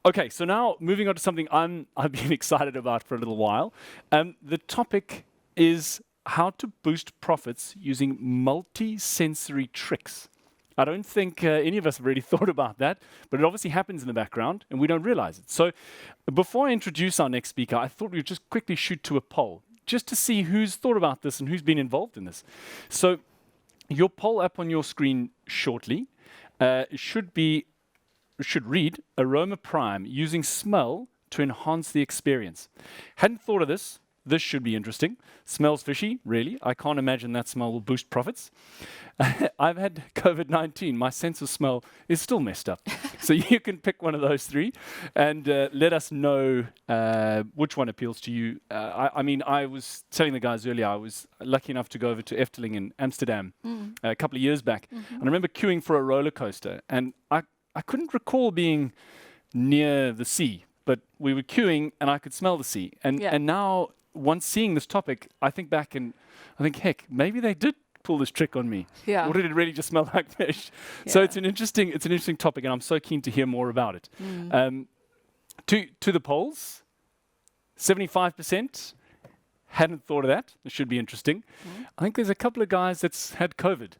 Okay, so now moving on to something I've been excited about for a little while. The topic is how to boost profits using multi-sensory tricks. I don't think any of us have really thought about that, but it obviously happens in the background and we don't realize it. So before I introduce our next speaker, I thought we'd just quickly shoot to a poll just to see who's thought about this and who's been involved in this. So your poll up on your screen shortly should read Aroma Prime using smell to enhance the experience. Hadn't thought of this. This should be interesting. Smells fishy, really. I can't imagine that smell will boost profits. I've had COVID-19. My sense of smell is still messed up. So you can pick one of those three and let us know which one appeals to you. I mean, I was telling the guys earlier, I was lucky enough to go over to Efteling in Amsterdam a couple of years back. And I remember queuing for a roller coaster. And I couldn't recall being near the sea, but we were queuing and I could smell the sea. And now, once seeing this topic, I think back and I think, heck, maybe they did pull this trick on me. Yeah. Or did it really just smell like fish? Yeah. So it's an interesting topic, and I'm so keen to hear more about it. To the polls, 75% hadn't thought of that. It should be interesting. I think there's a couple of guys that's had COVID.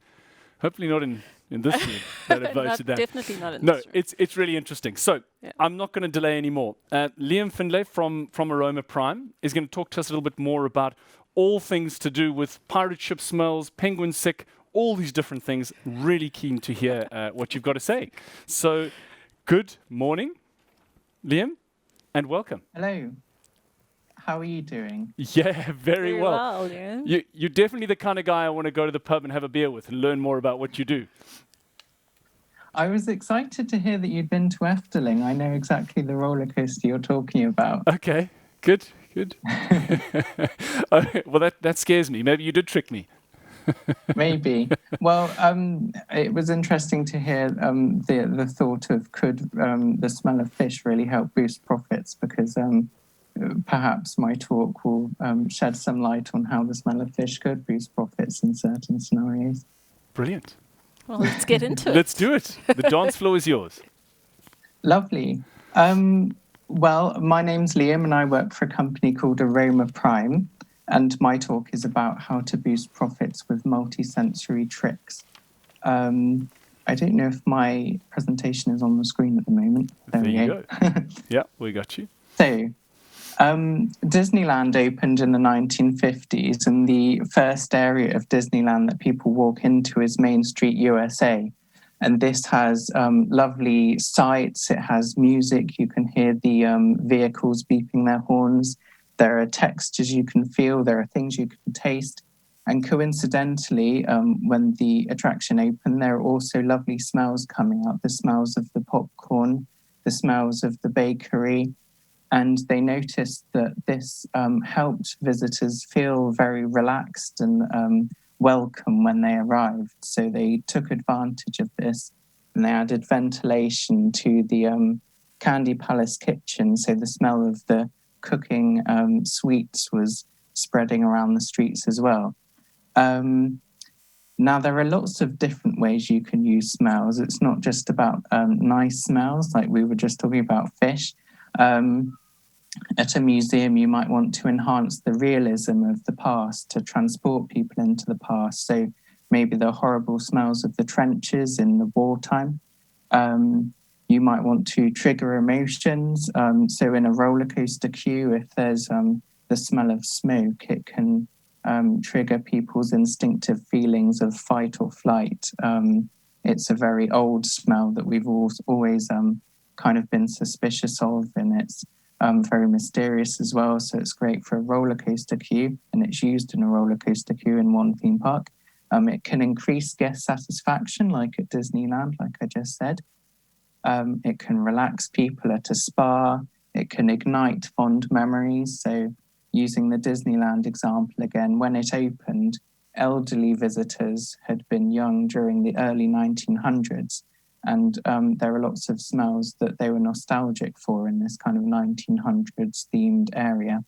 Hopefully not in this room that have voted that. Definitely not in this room. It's really interesting. So I'm not going to delay anymore. Liam Findlay from Aroma Prime is going to talk to us a little bit more about all things to do with pirate ship smells, penguin sick, all these different things. Really keen to hear what you've got to say. So good morning, Liam, and welcome. Hello. How are you doing? Yeah, very well. Yeah. You're definitely the kind of guy I want to go to the pub and have a beer with and learn more about what you do. I was excited to hear that you'd been to Efteling. I know exactly the roller coaster you're talking about. Okay, good. Well, that scares me. Maybe you did trick me. Maybe. Well, it was interesting to hear the thought of could the smell of fish really help boost profits, because perhaps my talk will shed some light on how the smell of fish could boost profits in certain scenarios. Brilliant. Well, let's get into it. Let's do it. The dance floor is yours. Lovely. Well, my name's Liam and I work for a company called Aroma Prime, and my talk is about how to boost profits with multisensory tricks. I don't know if my presentation is on the screen at the moment. There you go. Yeah, we got you. So, Disneyland opened in the 1950s, and the first area of Disneyland that people walk into is Main Street, USA. And this has lovely sights, it has music, you can hear the vehicles beeping their horns, there are textures you can feel, there are things you can taste. And coincidentally, when the attraction opened, there are also lovely smells coming out, the smells of the popcorn, the smells of the bakery. And they noticed that this helped visitors feel very relaxed and welcome when they arrived. So they took advantage of this and they added ventilation to the Candy Palace kitchen. So the smell of the cooking sweets was spreading around the streets as well. Now, there are lots of different ways you can use smells. It's not just about nice smells, like we were just talking about fish. At a museum, you might want to enhance the realism of the past, to transport people into the past. So maybe the horrible smells of the trenches in the wartime. You might want to trigger emotions. So in a roller coaster queue, if there's the smell of smoke, it can trigger people's instinctive feelings of fight or flight. It's a very old smell that we've always kind of been suspicious of, and it's very mysterious as well. So it's great for a roller coaster queue, and it's used in a roller coaster queue in one theme park. It can increase guest satisfaction, like at Disneyland, like I just said. It can relax people at a spa. It can ignite fond memories. So using the Disneyland example again, when it opened, elderly visitors had been young during the early 1900s. And there are lots of smells that they were nostalgic for in this kind of 1900s themed area.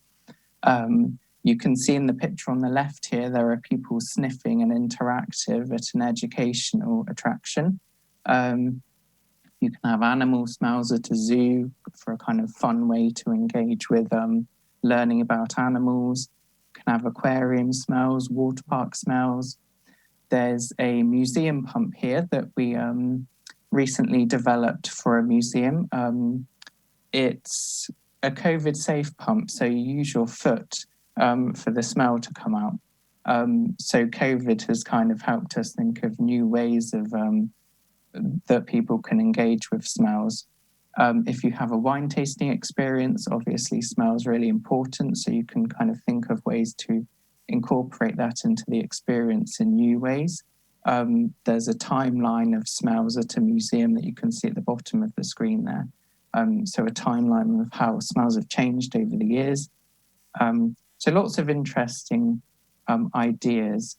You can see in the picture on the left here, there are people sniffing and interactive at an educational attraction. You can have animal smells at a zoo for a kind of fun way to engage with learning about animals. You can have aquarium smells, water park smells. There's a museum pump here that we recently developed for a museum. It's a COVID-safe pump, so you use your foot for the smell to come out. So COVID has kind of helped us think of new ways of that people can engage with smells. If you have a wine tasting experience, obviously smell is really important, so you can kind of think of ways to incorporate that into the experience in new ways. There's a timeline of smells at a museum that you can see at the bottom of the screen there. So a timeline of how smells have changed over the years. So lots of interesting ideas.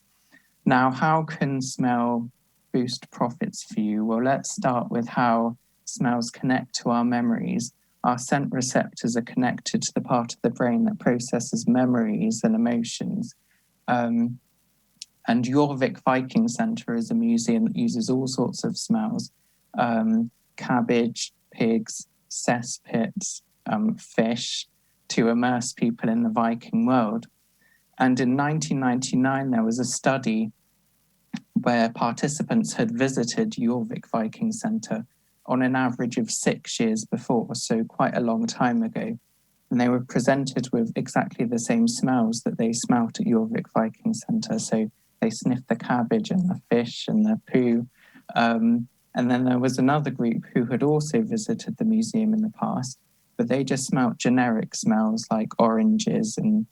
Now, how can smell boost profits for you? Well, let's start with how smells connect to our memories. Our scent receptors are connected to the part of the brain that processes memories and emotions. And Jorvik Viking Centre is a museum that uses all sorts of smells, cabbage, pigs, cesspits, fish, to immerse people in the Viking world. And in 1999, there was a study where participants had visited Jorvik Viking Centre on an average of 6 years before, so quite a long time ago. And they were presented with exactly the same smells that they smelt at Jorvik Viking Centre. So they sniffed the cabbage and the fish and the poo. And then there was another group who had also visited the museum in the past, but they just smelt generic smells like oranges and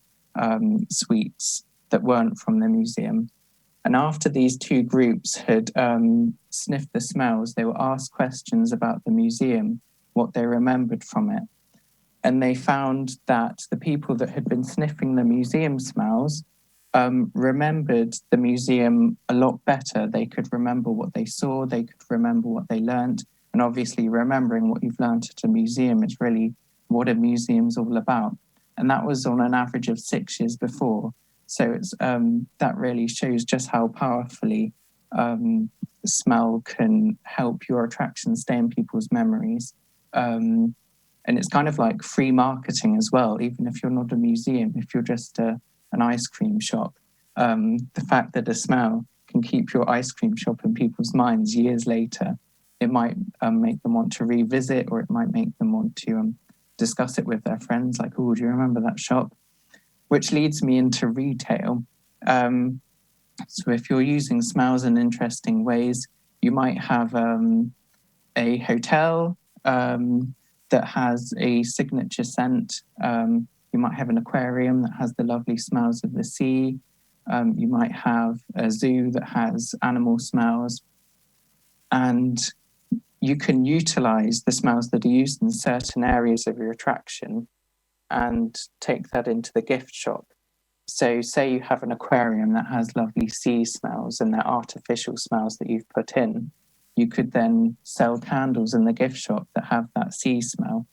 sweets that weren't from the museum. And after these two groups had sniffed the smells, they were asked questions about the museum, what they remembered from it. And they found that the people that had been sniffing the museum smells remembered the museum a lot better. They could remember what they saw, they could remember what they learned. And obviously remembering what you've learned at a museum is really what a museum's all about. And that was on an average of 6 years before. So it's that really shows just how powerfully smell can help your attraction stay in people's memories. And it's kind of like free marketing as well, even if you're not a museum, if you're just an ice cream shop. The fact that a smell can keep your ice cream shop in people's minds years later, it might make them want to revisit, or it might make them want to discuss it with their friends, like, oh, do you remember that shop? Which leads me into retail. So if you're using smells in interesting ways, you might have a hotel that has a signature scent. You might have an aquarium that has the lovely smells of the sea. You might have a zoo that has animal smells. And you can utilize the smells that are used in certain areas of your attraction and take that into the gift shop. So say you have an aquarium that has lovely sea smells and they're artificial smells that you've put in. You could then sell candles in the gift shop that have that sea smell.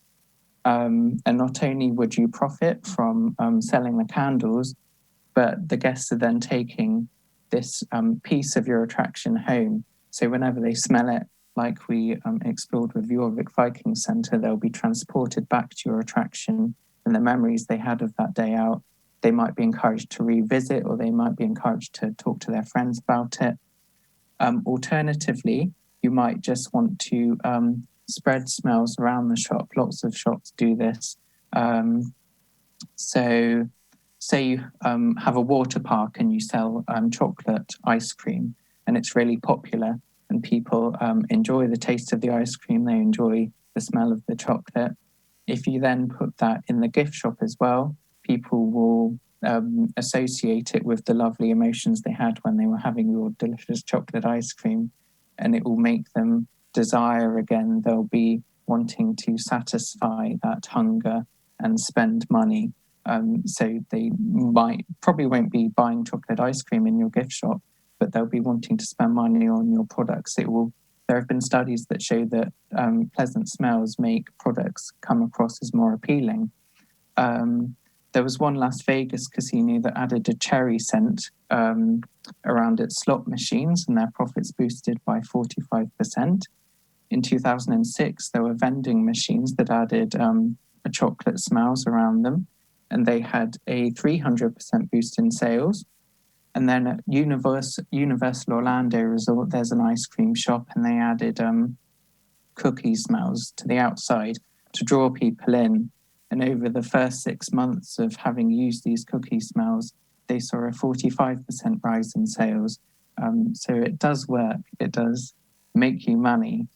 And not only would you profit from selling the candles, but the guests are then taking this piece of your attraction home. So whenever they smell it, like we explored with Jorvik Viking Centre, they'll be transported back to your attraction, and the memories they had of that day out, they might be encouraged to revisit, or they might be encouraged to talk to their friends about it. Alternatively, you might just want to spread smells around the shop. Lots of shops do this. So say you have a water park and you sell chocolate ice cream, and it's really popular, and people enjoy the taste of the ice cream, they enjoy the smell of the chocolate. If you then put that in the gift shop as well, people will associate it with the lovely emotions they had when they were having your delicious chocolate ice cream, and it will make them desire again. They'll be wanting to satisfy that hunger and spend money. So they probably won't be buying chocolate ice cream in your gift shop, but they'll be wanting to spend money on your products. There have been studies that show that pleasant smells make products come across as more appealing. There was one Las Vegas casino that added a cherry scent around its slot machines, and their profits boosted by 45%. in 2006, there were vending machines that added a chocolate smells around them, and they had a 300% boost in sales. And then at Universal Orlando Resort, there's an ice cream shop, and they added cookie smells to the outside to draw people in. And over the first 6 months of having used these cookie smells, they saw a 45% rise in sales. So it does work. It does make you money.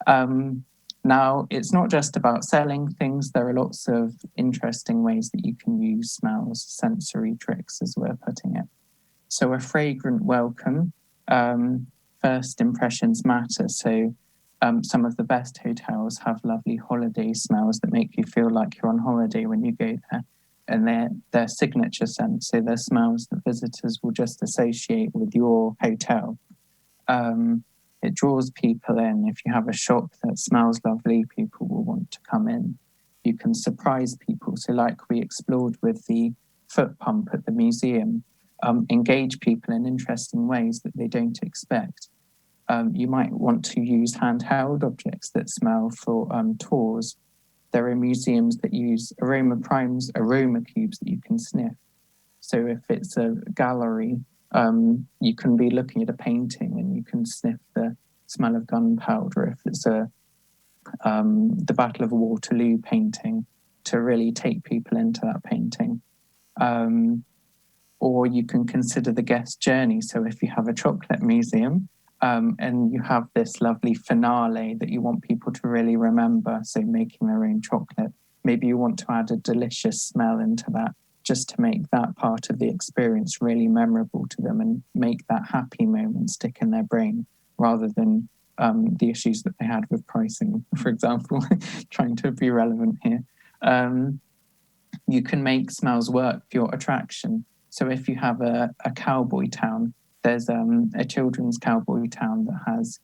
Now, it's not just about selling things. There are lots of interesting ways that you can use smells, sensory tricks, as we're putting it. So a fragrant welcome, first impressions matter. So some of the best hotels have lovely holiday smells that make you feel like you're on holiday when you go there. And they're signature scents, so they're smells that visitors will just associate with your hotel. It draws people in. If you have a shop that smells lovely, people will want to come in. You can surprise people. So like we explored with the foot pump at the museum, engage people in interesting ways that they don't expect. You might want to use handheld objects that smell for tours. There are museums that use aroma cubes that you can sniff. So if it's a gallery, you can be looking at a painting and you can sniff the smell of gunpowder. If it's the Battle of Waterloo painting, to really take people into that painting. Or you can consider the guest journey. So if you have a chocolate museum, and you have this lovely finale that you want people to really remember, so making their own chocolate, maybe you want to add a delicious smell into that just to make that part of the experience really memorable to them and make that happy moment stick in their brain, rather than the issues that they had with pricing, for example, trying to be relevant here. You can make smells work for your attraction. So if you have a cowboy town, there's a children's cowboy town that has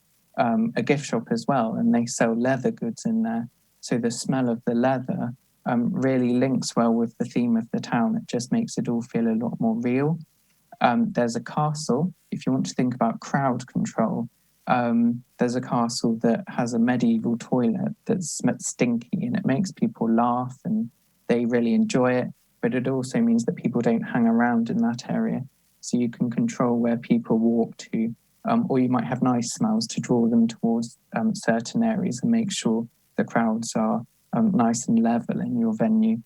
a gift shop as well, and they sell leather goods in there. So the smell of the leather really links well with the theme of the town. It just makes it all feel a lot more real. There's a castle. If you want to think about crowd control, there's a castle that has a medieval toilet that's stinky, and it makes people laugh and they really enjoy it. But it also means that people don't hang around in that area. So you can control where people walk to, or you might have nice smells to draw them towards certain areas and make sure the crowds are nice and level in your venue.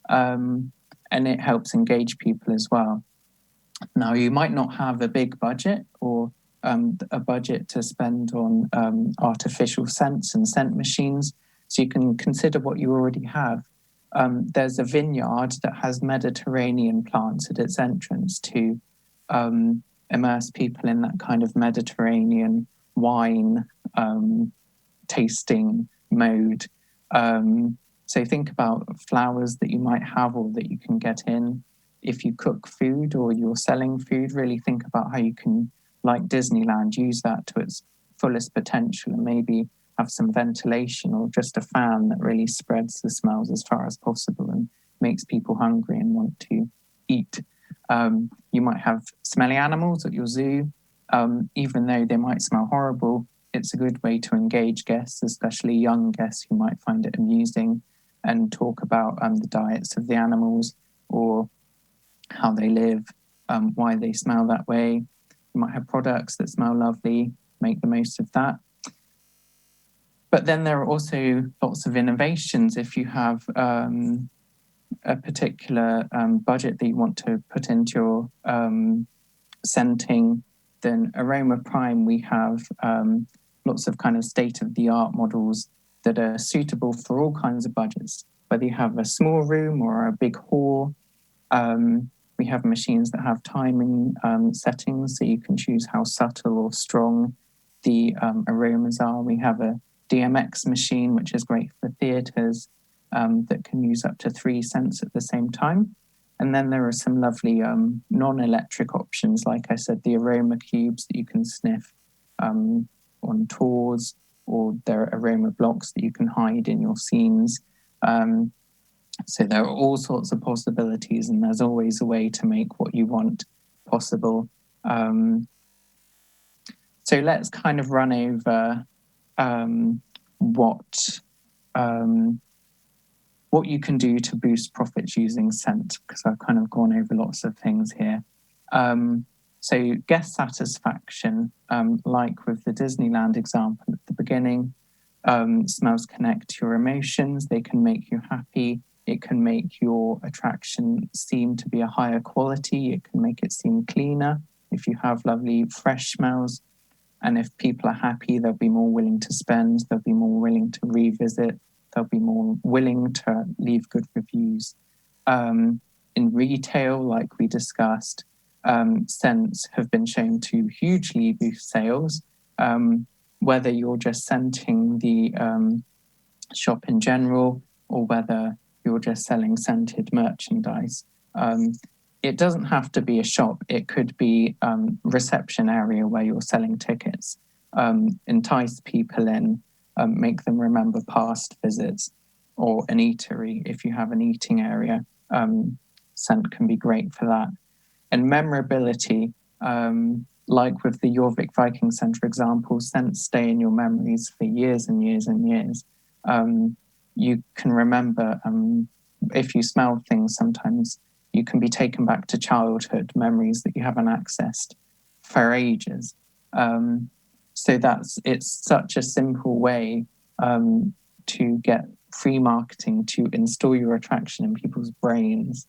And it helps engage people as well. Now, you might not have a big budget or a budget to spend on artificial scents and scent machines, so you can consider what you already have. There's a vineyard that has Mediterranean plants at its entrance to immerse people in that kind of Mediterranean wine tasting mode. So think about flowers that you might have or that you can get in. If you cook food or you're selling food, really think about how you can, like Disneyland, use that to its fullest potential and maybe have some ventilation or just a fan that really spreads the smells as far as possible and makes people hungry and want to eat. You might have smelly animals at your zoo. Even though they might smell horrible, it's a good way to engage guests, especially young guests who might find it amusing, and talk about the diets of the animals or how they live, why they smell that way. You might have products that smell lovely, make the most of that. But then there are also lots of innovations. If you have a particular budget that you want to put into your scenting, then Aroma Prime, we have lots of kind of state-of-the-art models that are suitable for all kinds of budgets, whether you have a small room or a big hall. We have machines that have timing settings, so you can choose how subtle or strong the aromas are. We have a DMX machine, which is great for theatres, that can use up to 3 scents at the same time. And then there are some lovely non-electric options, like I said, the aroma cubes that you can sniff on tours, or there are aroma blocks that you can hide in your scenes. So there are all sorts of possibilities, and there's always a way to make what you want possible. So let's kind of run over what you can do to boost profits using scent, because I've kind of gone over lots of things here. So guest satisfaction, like with the Disneyland example at the beginning, smells connect to your emotions. They can make you happy. It can make your attraction seem to be a higher quality. It can make it seem cleaner if you have lovely fresh smells. And if people are happy, they'll be more willing to spend. They'll be more willing to revisit. They'll be more willing to leave good reviews. In retail, like we discussed, scents have been shown to hugely boost sales. Whether you're just scenting the shop in general, or whether you're just selling scented merchandise. It doesn't have to be a shop. It could be reception area where you're selling tickets. Entice people in, make them remember past visits, or an eatery. If you have an eating area, scent can be great for that. And memorability, like with the Jorvik Viking Centre example, scents stay in your memories for years and years and years. You can remember, if you smell things, sometimes you can be taken back to childhood memories that you haven't accessed for ages. So it's such a simple way to get free marketing to install your attraction in people's brains,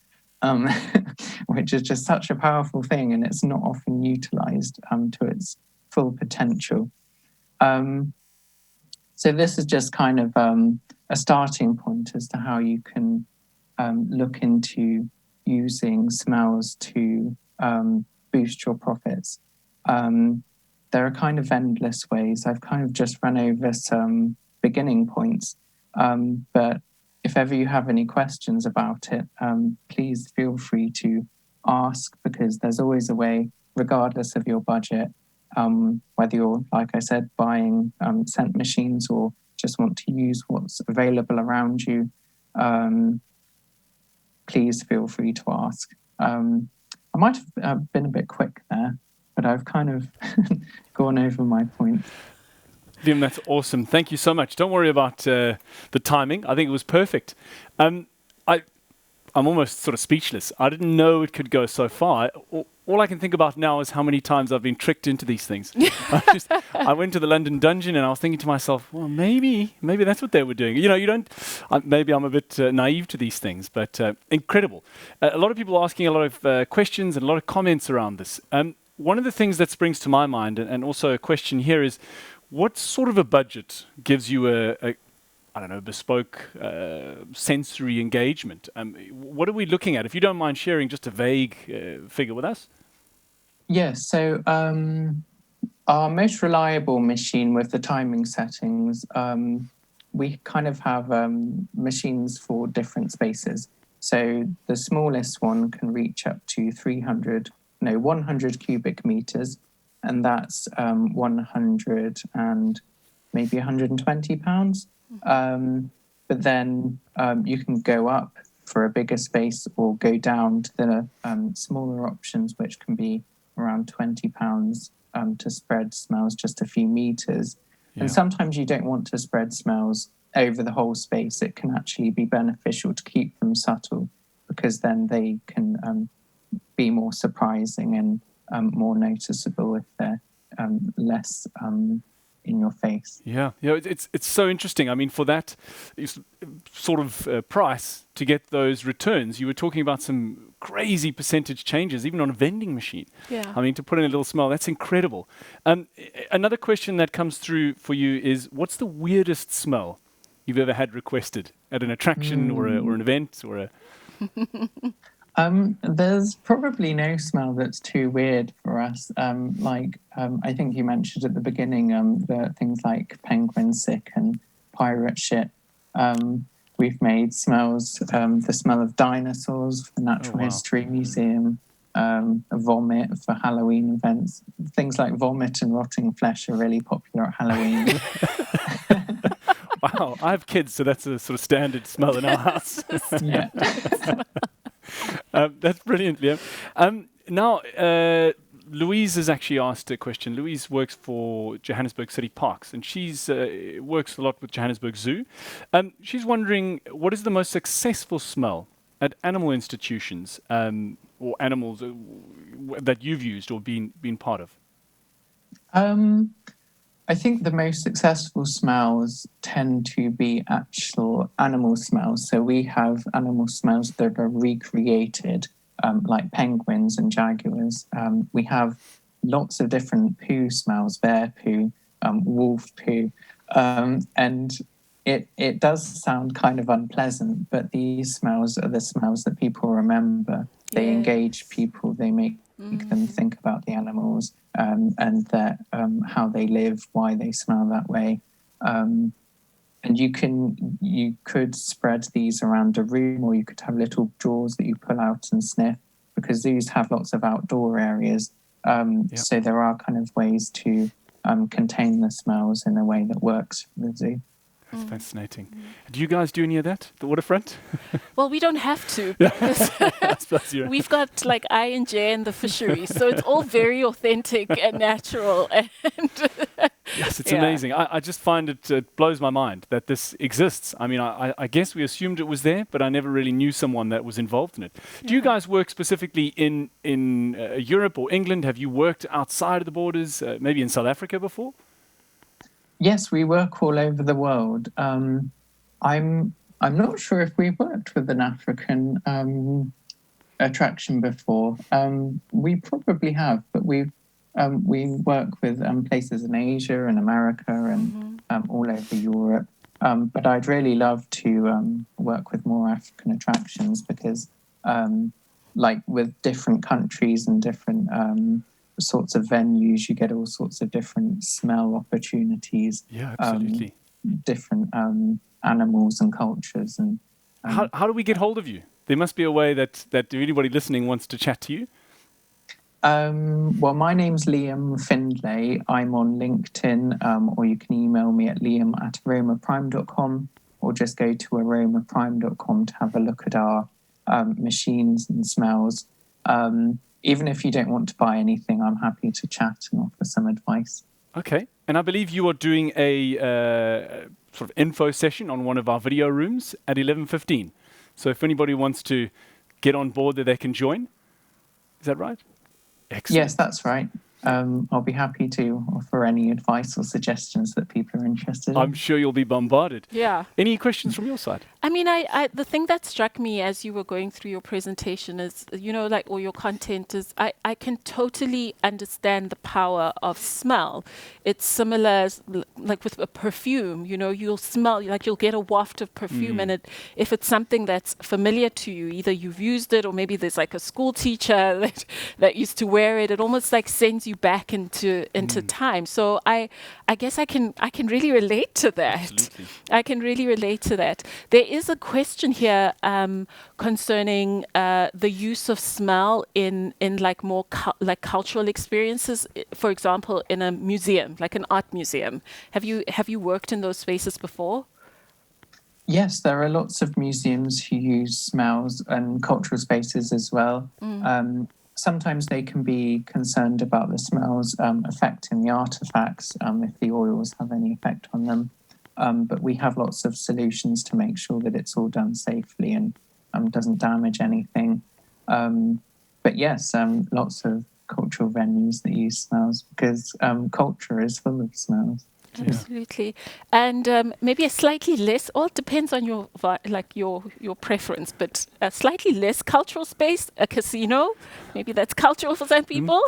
which is just such a powerful thing, and it's not often utilized to its full potential. So this is just kind of a starting point as to how you can look into using smells to boost your profits. There are kind of endless ways. I've kind of just run over some beginning points, but if ever you have any questions about it, please feel free to ask, because there's always a way, regardless of your budget, whether you're, like I said, buying scent machines or just want to use what's available around you. Please feel free to ask. I might have been a bit quick there, but I've kind of gone over my point. Liam, that's awesome. Thank you so much. Don't worry about the timing. I think it was perfect. I'm almost sort of speechless. I didn't know it could go so far. All I can think about now is how many times I've been tricked into these things. I went to the London Dungeon and I was thinking to myself, well, maybe that's what they were doing. You don't. Maybe I'm a bit naive to these things, but incredible. A lot of people asking a lot of questions and a lot of comments around this. One of the things that springs to my mind, and also a question here, is what sort of a budget gives you a bespoke sensory engagement? What are we looking at? If you don't mind sharing just a vague figure with us. Yes, so our most reliable machine with the timing settings, we kind of have machines for different spaces. So the smallest one can reach up to 100 cubic meters, and that's 100 and maybe 120 pounds. But then you can go up for a bigger space or go down to the smaller options, which can be around £20 to spread smells just a few meters. Yeah. And sometimes you don't want to spread smells over the whole space. It can actually be beneficial to keep them subtle, because then they can be more surprising and more noticeable if they're less in your face. Yeah, it's so interesting. I mean, for that sort of price to get those returns, you were talking about some crazy percentage changes, even on a vending machine. Yeah. I mean, to put in a little smell, that's incredible. Another question that comes through for you is, what's the weirdest smell you've ever had requested at an attraction or an event or a... There's probably no smell that's too weird for us. I think you mentioned at the beginning the things like penguin sick and pirate shit. We've made smells, the smell of dinosaurs for Natural History Museum, vomit for Halloween events. Things like vomit and rotting flesh are really popular at Halloween. Wow, I have kids, so that's a sort of standard smell in our house. Yeah. That's brilliant, Liam. Now, Louise has actually asked a question. Louise works for Johannesburg City Parks, and she's works a lot with Johannesburg Zoo. She's wondering, what is the most successful smell at animal institutions or animals that you've used or been part of? I think the most successful smells tend to be actual animal smells. So we have animal smells that are recreated, like penguins and jaguars. We have lots of different poo smells, bear poo, wolf poo. And it does sound kind of unpleasant, but these smells are the smells that people remember. They engage people, they make them think about the animals and that how they live, why they smell that way. And you could spread these around a room, or you could have little drawers that you pull out and sniff, because zoos have lots of outdoor areas. So there are kind of ways to contain the smells in a way that works for the zoo. That's fascinating. Do you guys do any of that, the waterfront? Well, we don't have to. We've got like I&J and the fisheries, so it's all very authentic and natural. And yes, it's amazing. I just find it blows my mind that this exists. I mean, I guess we assumed it was there, but I never really knew someone that was involved in it. Do you guys work specifically in Europe or England? Have you worked outside of the borders, maybe in South Africa before? Yes, we work all over the world. I'm not sure if we've worked with an African attraction before. We probably have, but we work with places in Asia and America and all over Europe. But I'd really love to work with more African attractions because, like with different countries and different sorts of venues, you get all sorts of different smell opportunities. Yeah, absolutely. Different animals and cultures. And how do we get hold of you? There must be a way that if anybody listening wants to chat to you. Well, my name's Liam Findlay. I'm on LinkedIn, or you can email me at liam@aromaprime.com, or just go to aromaprime.com to have a look at our machines and smells. Even if you don't want to buy anything, I'm happy to chat and offer some advice. Okay. And I believe you are doing a sort of info session on one of our video rooms at 11:15. So if anybody wants to get on board, that they can join. Is that right? Excellent. Yes, that's right. I'll be happy to offer any advice or suggestions that people are interested in. I'm sure you'll be bombarded. Yeah. Any questions from your side? I mean, the thing that struck me as you were going through your presentation is, or your content is, I can totally understand the power of smell. It's similar, like with a perfume, you'll smell, like you'll get a waft of perfume, and if it's something that's familiar to you, either you've used it or maybe there's like a school teacher that used to wear it, it almost like sends you back into time. So I guess I can really relate to that. Absolutely. I can really relate to that. There is a question here concerning the use of smell in like more like cultural experiences. For example, in a museum, like an art museum. Have you worked in those spaces before? Yes, there are lots of museums who use smells and cultural spaces as well. Sometimes they can be concerned about the smells affecting the artifacts, if the oils have any effect on them. But we have lots of solutions to make sure that it's all done safely and doesn't damage anything. But yes, lots of cultural venues that use smells because culture is full of smells. Absolutely. And maybe a slightly less, it depends on your preference, but a slightly less cultural space, a casino. Maybe that's cultural for some people.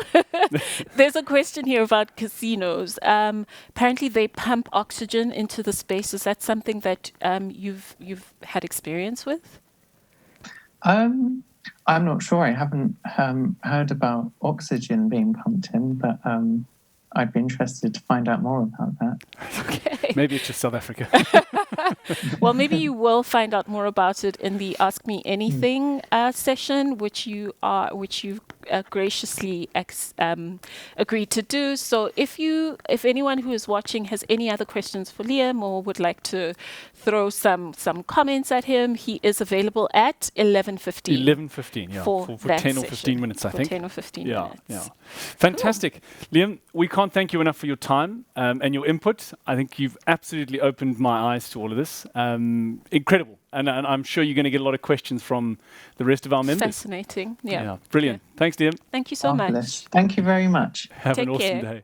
There's a question here about casinos. Apparently they pump oxygen into the space. Is that something that you've had experience with? I'm not sure. I haven't heard about oxygen being pumped in, but I'd be interested to find out more about that. Okay. Maybe it's just South Africa. Well, maybe you will find out more about it in the Ask Me Anything session, which you've graciously agreed to do. So if anyone who is watching has any other questions for Liam or would like to throw some comments at him, he is available at 11:15. 11:15, yeah, for for that 10 or session. 15 minutes, I For think. 10 or 15 Yeah, minutes. yeah. Fantastic. Liam, we can't thank you enough for your time and your input. I think you've absolutely opened my eyes to all of this. Incredible. And I'm sure you're going to get a lot of questions from the rest of our members. Fascinating. Yeah. Brilliant. Thanks, Liam. Thank you so Marvelous. much. Thank you very much. Have an Take awesome care. day.